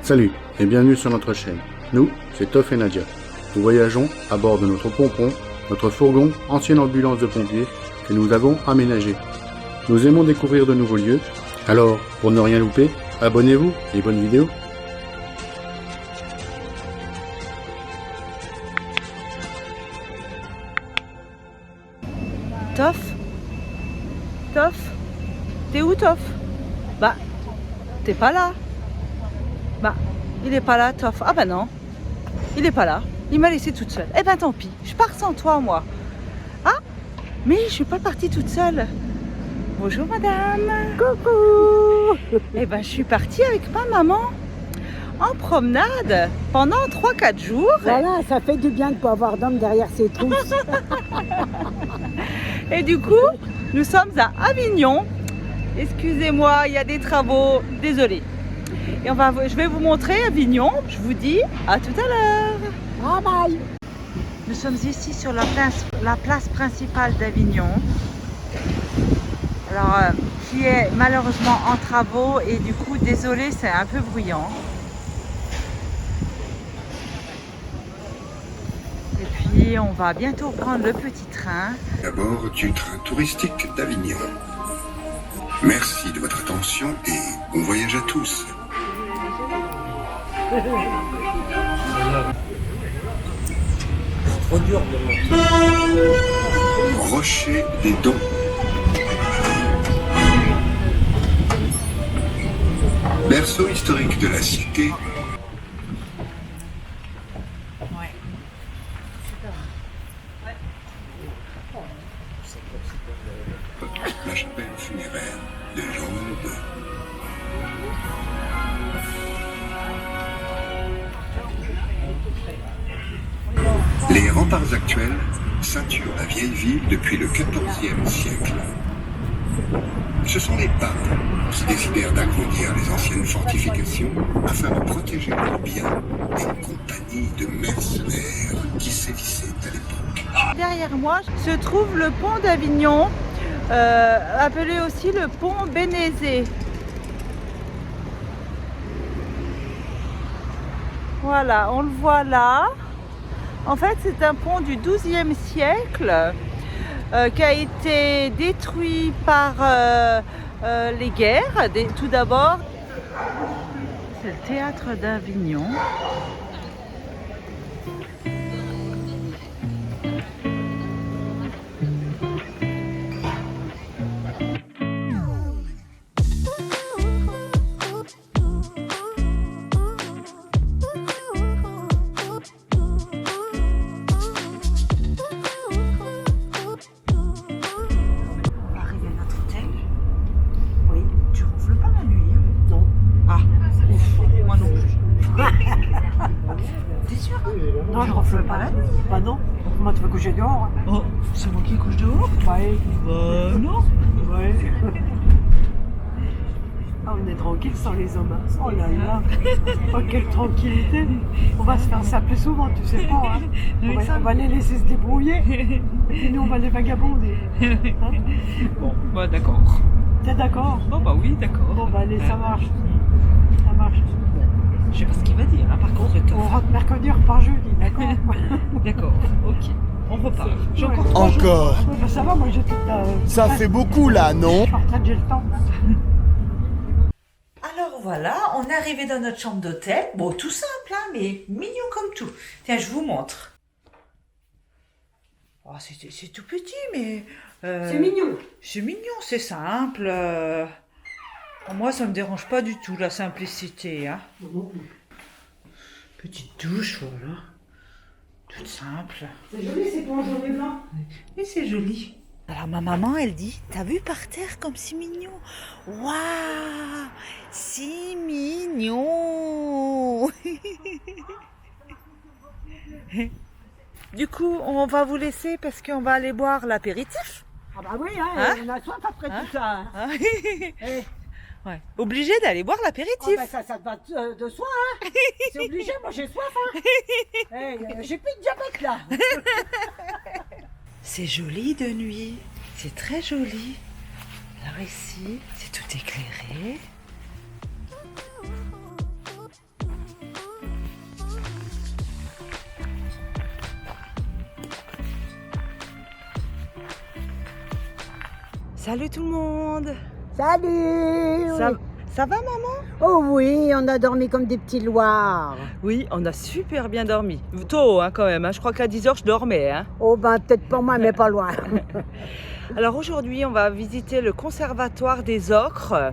Salut et bienvenue sur notre chaîne. Nous, c'est Toff et Nadia. Nous voyageons à bord de notre pompon, notre fourgon, ancienne ambulance de pompiers, que nous avons aménagé. Nous aimons découvrir de nouveaux lieux, alors pour ne rien louper, abonnez-vous et bonne vidéo. Toff? Toff? T'es où, Toff? Bah, t'es pas là. Bah, il est pas là, Toff. Ah bah non, il est pas là. Il m'a laissée toute seule. Eh ben tant pis, je pars sans toi, moi. Ah, mais je suis pas partie toute seule. Bonjour, madame. Coucou. Eh ben, je suis partie avec ma maman en promenade pendant 3-4 jours. Voilà, ça fait du bien de ne pas avoir d'homme derrière ses trousses. Et du coup, nous sommes à Avignon. Excusez-moi, il y a des travaux, désolée. Et je vais vous montrer Avignon. Je vous dis à tout à l'heure. Bye bye. Nous sommes ici sur la place principale d'Avignon. Alors, qui est malheureusement en travaux et du coup, désolé, c'est un peu bruyant. Et puis, on va bientôt prendre le petit train. À bord du train touristique d'Avignon. Merci de votre attention et bon voyage à tous. Trop dur de Rocher des Dons. Berceau historique de la cité. Ouais. La chapelle funéraire de Jean II. Les remparts actuels ceinturent la vieille ville depuis le XIVe siècle. Ce sont les papes qui décidèrent d'agrandir les anciennes fortifications afin de protéger leurs biens d'une compagnie de mercenaires qui sévissaient à l'époque. Derrière moi se trouve le pont d'Avignon, appelé aussi le pont Bénézet. Voilà, on le voit là. En fait, c'est un pont du XIIe siècle qui a été détruit par les guerres. Tout d'abord, c'est le théâtre d'Avignon. Non, je ronfle pas la nuit. Bah non. Comment tu veux coucher dehors? Oh, c'est moi qui couche dehors? Ouais. Non. Ouais. Ah, on est tranquille sans les hommes. Hein. Oh là là. Oh, quelle tranquillité. On va se faire ça plus souvent, tu sais pas. Hein. On va les laisser se débrouiller. Et nous, on va les vagabonder. Hein? Bon, bah d'accord. T'es d'accord? Bon, bah oui, d'accord. Bon, bah allez, ça marche. Ça marche. Je sais pas ce qu'il va dire, hein, par contre. On rentre mercredi, on repart jeudi, d'accord? D'accord, ok. On repart. J'ai encore Ouais. 3 jours. Encore. Ouais, bah ça va, moi j'ai toute la... Ça fait beaucoup là, non? Je suis en retraite, j'ai le temps. Alors voilà, on est arrivé dans notre chambre d'hôtel. Bon, tout simple, hein, mais mignon comme tout. Tiens, je vous montre. Oh, c'est tout petit, mais... C'est mignon. C'est mignon, c'est simple. Moi, ça me dérange pas du tout, la simplicité. Hein. Petite douche, voilà. Toute simple. C'est joli, c'est ton jaune et blanc. Et c'est joli. Alors ma maman, elle dit, t'as vu par terre comme c'est mignon? Waouh, c'est mignon. Du coup, on va vous laisser parce qu'on va aller boire l'apéritif. Ah bah oui, hein, Hein? on a soif après tout ça. Hein. Hein. Eh, Ouais. Obligé d'aller boire ah l'apéritif. bah ça te va de soi, hein. C'est obligé, moi j'ai soif, hein. Eh, j'ai plus de diabète là. C'est joli de nuit. C'est très joli. Alors ici, c'est tout éclairé. Salut tout le monde. Salut! Ça va maman? Oh oui, on a dormi comme des petits loirs. Oui, on a super bien dormi. Tôt hein, quand même, hein. Je crois qu'à 10h je dormais. Hein. Oh ben peut-être pas moi, mais pas loin. Alors aujourd'hui, on va visiter le conservatoire des ocres.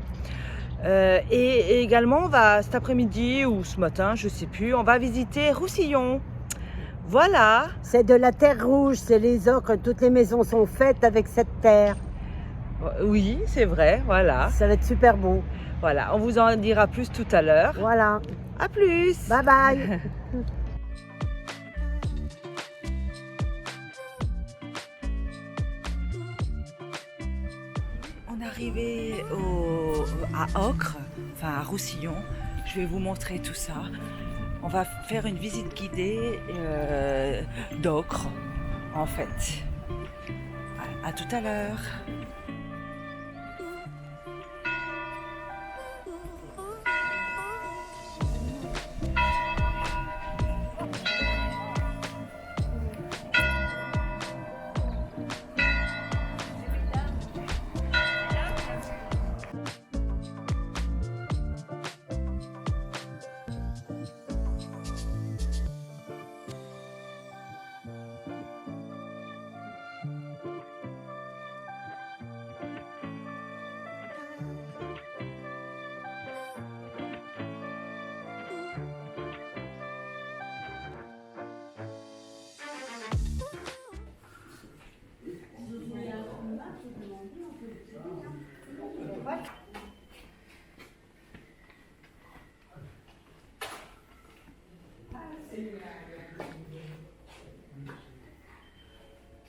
Et également, on va cet après-midi ou ce matin, je sais plus, on va visiter Roussillon. Voilà. C'est de la terre rouge, c'est les ocres. Toutes les maisons sont faites avec cette terre. Oui, c'est vrai, voilà. Ça va être super beau. Voilà, on vous en dira plus tout à l'heure. Voilà. À plus. Bye bye. On est arrivé à Ocre, enfin à Roussillon. Je vais vous montrer tout ça. On va faire une visite guidée d'Ocre, en fait. À tout à l'heure.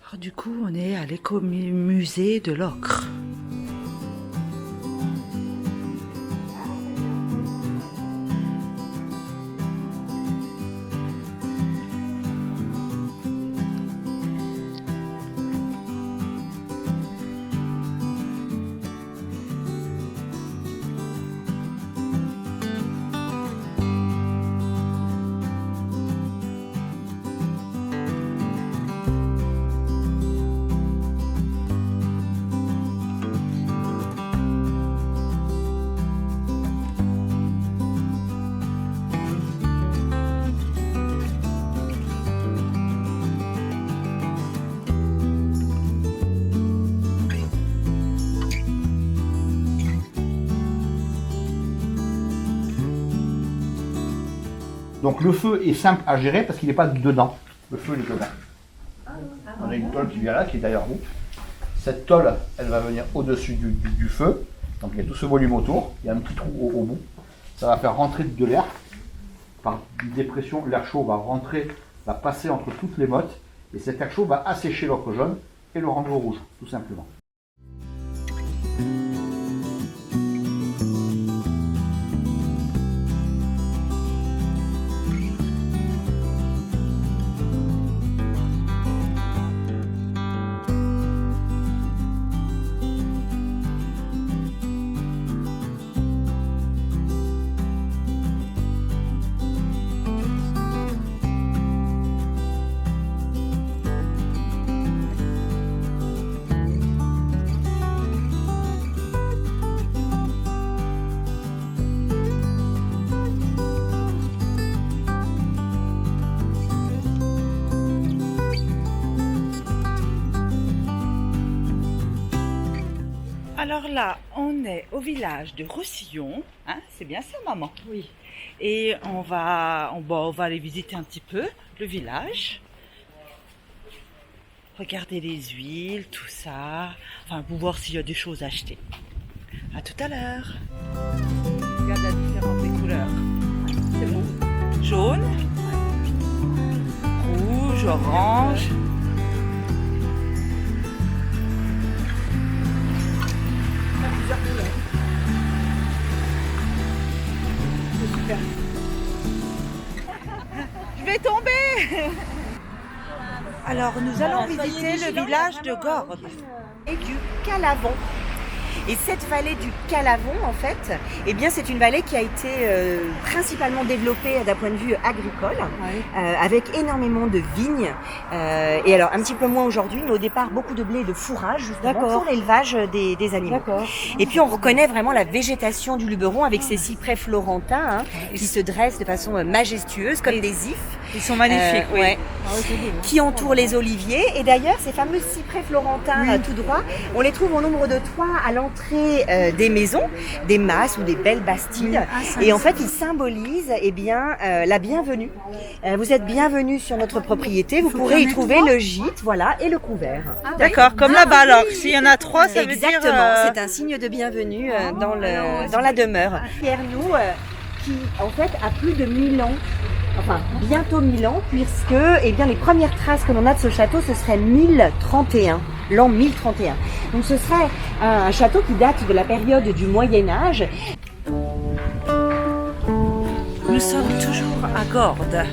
Alors, du coup, on est à l'écomusée de l'Ocre. Donc le feu est simple à gérer parce qu'il n'est pas dedans. Le feu il est dedans. On a une tôle qui vient là, qui est derrière vous. Cette tôle, elle va venir au-dessus du feu. Donc il y a tout ce volume autour. Il y a un petit trou au bout. Ça va faire rentrer de l'air. Par une dépression, l'air chaud va rentrer, va passer entre toutes les mottes. Et cet air chaud va assécher l'ocre jaune et le rendre rouge, tout simplement. Alors là, on est au village de Roussillon, hein, c'est bien ça maman? Oui. Et on va aller visiter un petit peu le village. Regarder les huiles, tout ça. Enfin, pour voir s'il y a des choses à acheter. À tout à l'heure. Regarde la différence des couleurs. C'est bon. Jaune, rouge, orange. Je vais tomber. Alors nous allons visiter le village de Gordes et du Calavon. Et cette vallée du Calavon, en fait, eh bien, c'est une vallée qui a été principalement développée d'un point de vue agricole, avec énormément de vignes. Et alors, un petit peu moins aujourd'hui, mais au départ, beaucoup de blé et de fourrage, justement, pour l'élevage des animaux. Et puis, on reconnaît vraiment la végétation du Luberon avec ces cyprès florentins qui se dressent de façon majestueuse, comme des ifs. Ils sont magnifiques, oui. Qui entourent les oliviers. Et d'ailleurs, ces fameux cyprès florentins tout droit, on les trouve au nombre de 3 à l'entrée des maisons, des masses ou des belles bastilles. Et en fait, ils symbolisent la bienvenue. Vous êtes bienvenus sur notre propriété. Vous pourrez y trouver le gîte, voilà, et le couvert. D'accord, comme là-bas alors. S'il y en a 3, ça veut dire... Exactement, c'est un signe de bienvenue dans la demeure. Pierre nous, qui en fait a plus de 1000 ans. Enfin, bientôt 1000 ans, puisque les premières traces que l'on a de ce château, ce serait 1031, l'an 1031. Donc ce serait un château qui date de la période du Moyen-Âge. Nous sommes toujours à Gordes.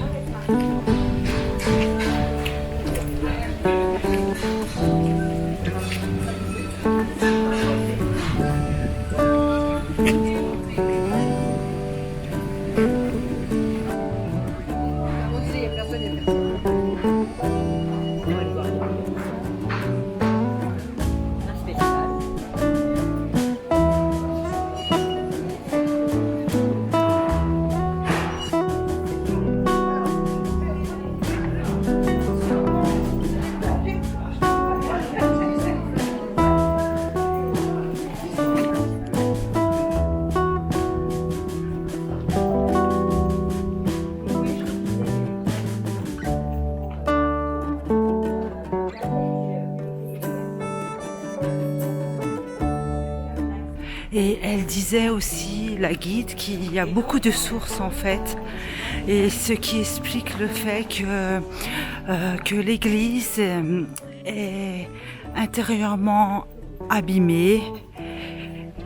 Et elle disait aussi, la guide, qu'il y a beaucoup de sources en fait, et ce qui explique le fait que l'église est intérieurement abîmée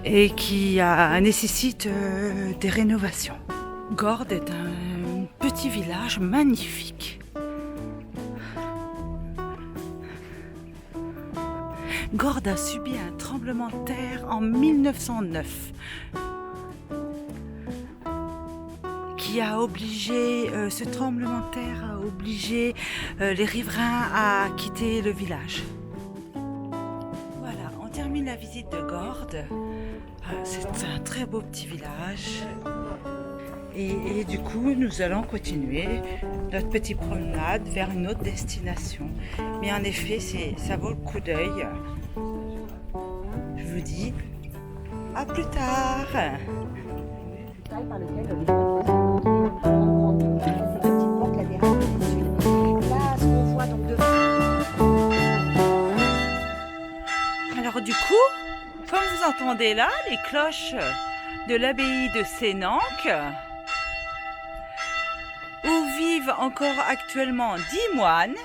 et qui nécessite des rénovations. Gordes est un petit village magnifique. Gordes a subi un tremblement de terre en 1909 qui a obligé, ce tremblement de terre a obligé les riverains à quitter le village. Voilà, on termine la visite de Gordes. C'est un très beau petit village. Et du coup, nous allons continuer notre petite promenade vers une autre destination. Mais en effet, ça vaut le coup d'œil. Je vous dis à plus tard. Par lequel les cette petite porte là derrière le sud. Là, ce qu'on voit donc devant. Alors du coup, comme vous entendez là, les cloches de l'abbaye de Sénanque, où vivent encore actuellement 10 moines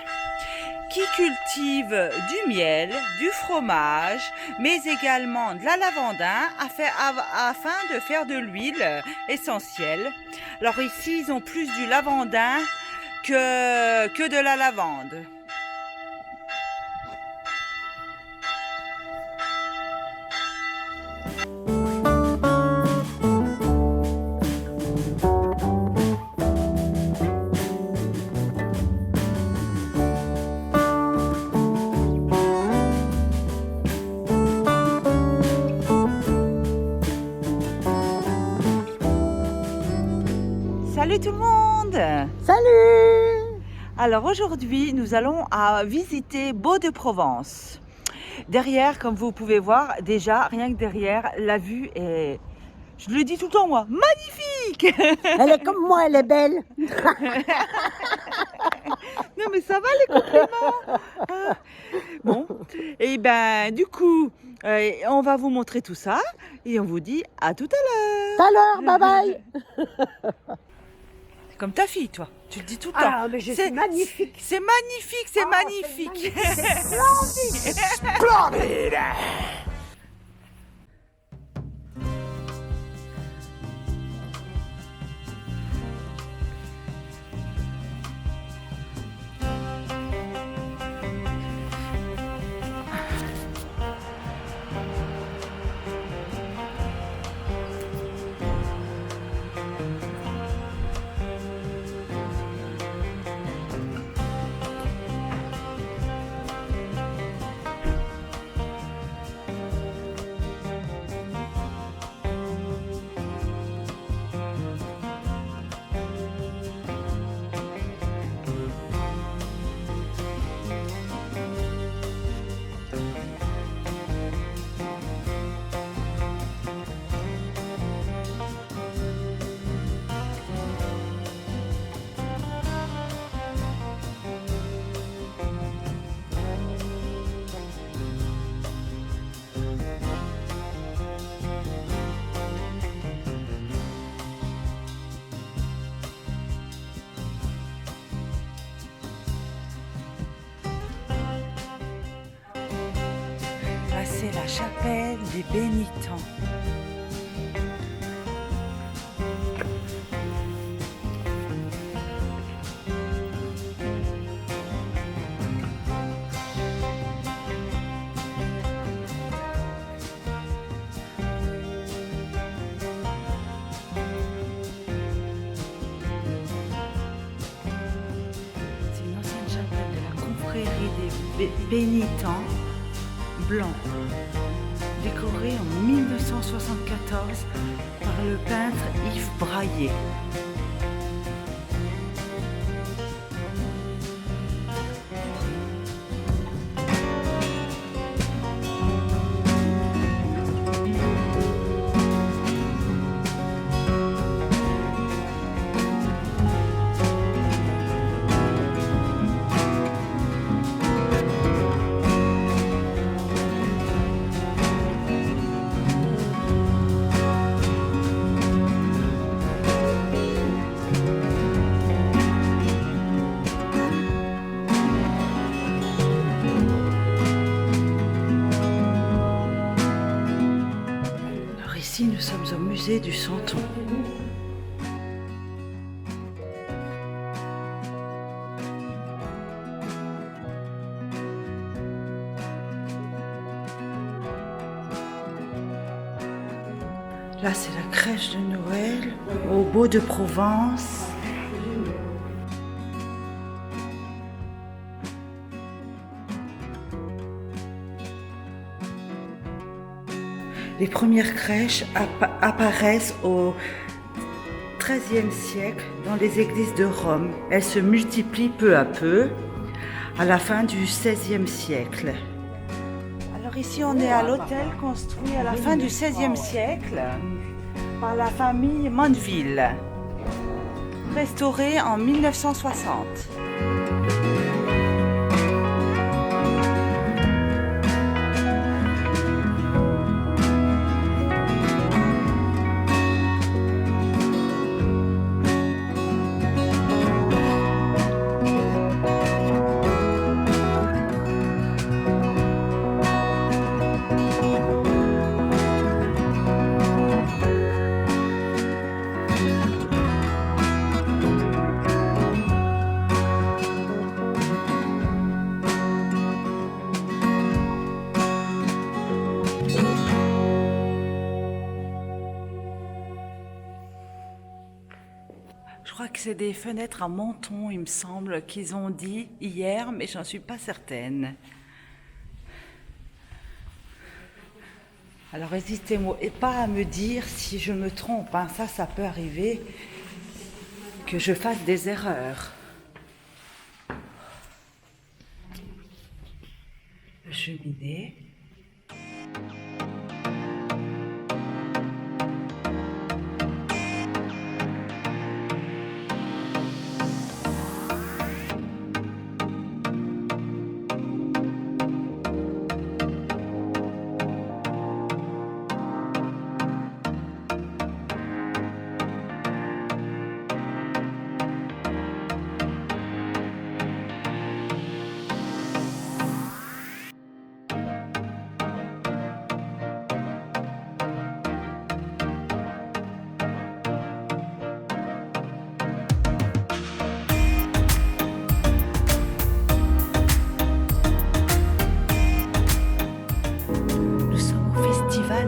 qui cultivent du miel, du fromage, mais également de la lavandin afin de faire de l'huile essentielle. Alors ici, ils ont plus du lavandin que de la lavande. Salut tout le monde! Salut! Alors aujourd'hui, nous allons visiter Beau-de-Provence. Derrière, comme vous pouvez voir, déjà, rien que derrière, la vue est, je le dis tout le temps moi, magnifique! Elle est comme moi, elle est belle. Non mais ça va les compliments! Bon, et ben du coup, on va vous montrer tout ça et on vous dit à tout à l'heure! Tout à l'heure, bye bye! Comme ta fille, toi. Tu le dis tout le temps. Ah, mais je suis magnifique. C'est magnifique, c'est magnifique. C'est splendide. la chapelle des Bénitants. C'est une ancienne chapelle de la confrérie des Bénitants blancs, décorée en 1974 par le peintre Yves Braillé. Alors ici, nous sommes au musée du Santon. Là, c'est la crèche de Noël au Beau de Provence. Les premières crèches apparaissent au XIIIe siècle dans les églises de Rome. Elles se multiplient peu à peu à la fin du XVIe siècle. Alors ici, on est à l'hôtel construit à la fin du XVIe siècle par la famille Mondeville, restauré en 1960. Je crois que c'est des fenêtres à menton, il me semble, qu'ils ont dit hier, mais j'en suis pas certaine. Alors n'hésitez-moi pas à me dire si je me trompe, hein. Ça peut arriver que je fasse des erreurs. Le cheminée.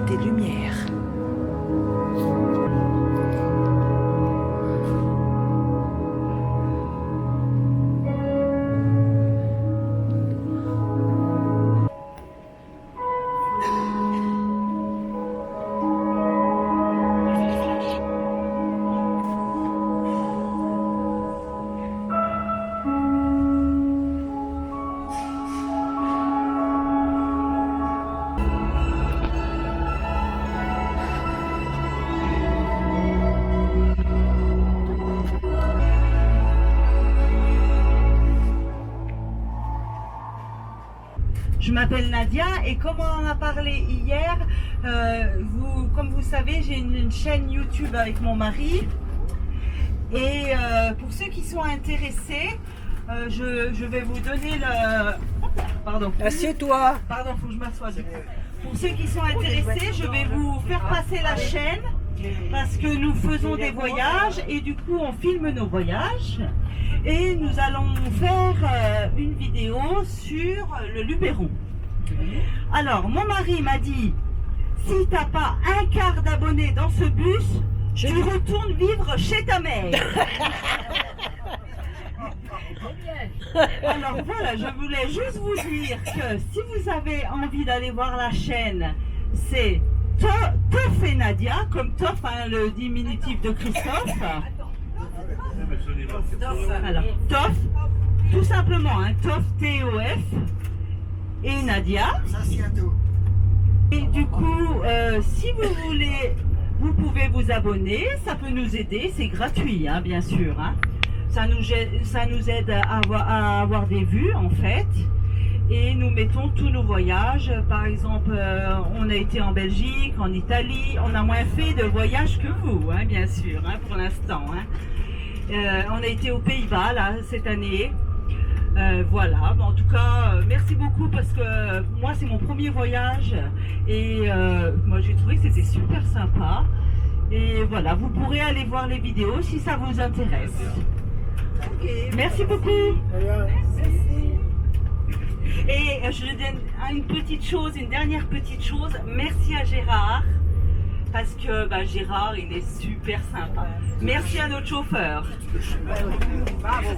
Des Lumières. Je m'appelle Nadia et comme on en a parlé hier, comme vous savez, j'ai une chaîne YouTube avec mon mari. Et pour ceux qui sont intéressés, je vais vous donner le... Pardon. Assieds-toi. Pardon, faut que je m'assoie du coup. Pour ceux qui sont intéressés, je vais vous faire passer la chaîne parce que nous faisons des voyages et du coup on filme nos voyages et nous allons faire une vidéo sur le Luberon. Alors mon mari m'a dit, si t'as pas un quart d'abonnés dans ce bus, tu retournes vivre chez ta mère. Alors voilà, je voulais juste vous dire que si vous avez envie d'aller voir la chaîne, c'est Toff et Nadia, comme Toff, hein, le diminutif de Christophe. Alors, Toff, tout simplement, hein, Toff, T-O-F, et Nadia. Et du coup, si vous voulez, vous pouvez vous abonner, ça peut nous aider, c'est gratuit, hein, bien sûr. Hein. Ça nous aide à avoir des vues, en fait. Et nous mettons tous nos voyages. Par exemple, on a été en Belgique, en Italie. On a moins fait de voyages que vous, hein, bien sûr, hein, pour l'instant. Hein. On a été aux Pays-Bas, là, cette année. Voilà, bon, en tout cas, merci beaucoup parce que moi, c'est mon premier voyage. Et moi, j'ai trouvé que c'était super sympa. Et voilà, vous pourrez aller voir les vidéos si ça vous intéresse. Okay. Merci beaucoup. Et je donne une dernière petite chose. Merci à Gérard, parce que Gérard, il est super sympa. Merci à notre chauffeur. Bravo.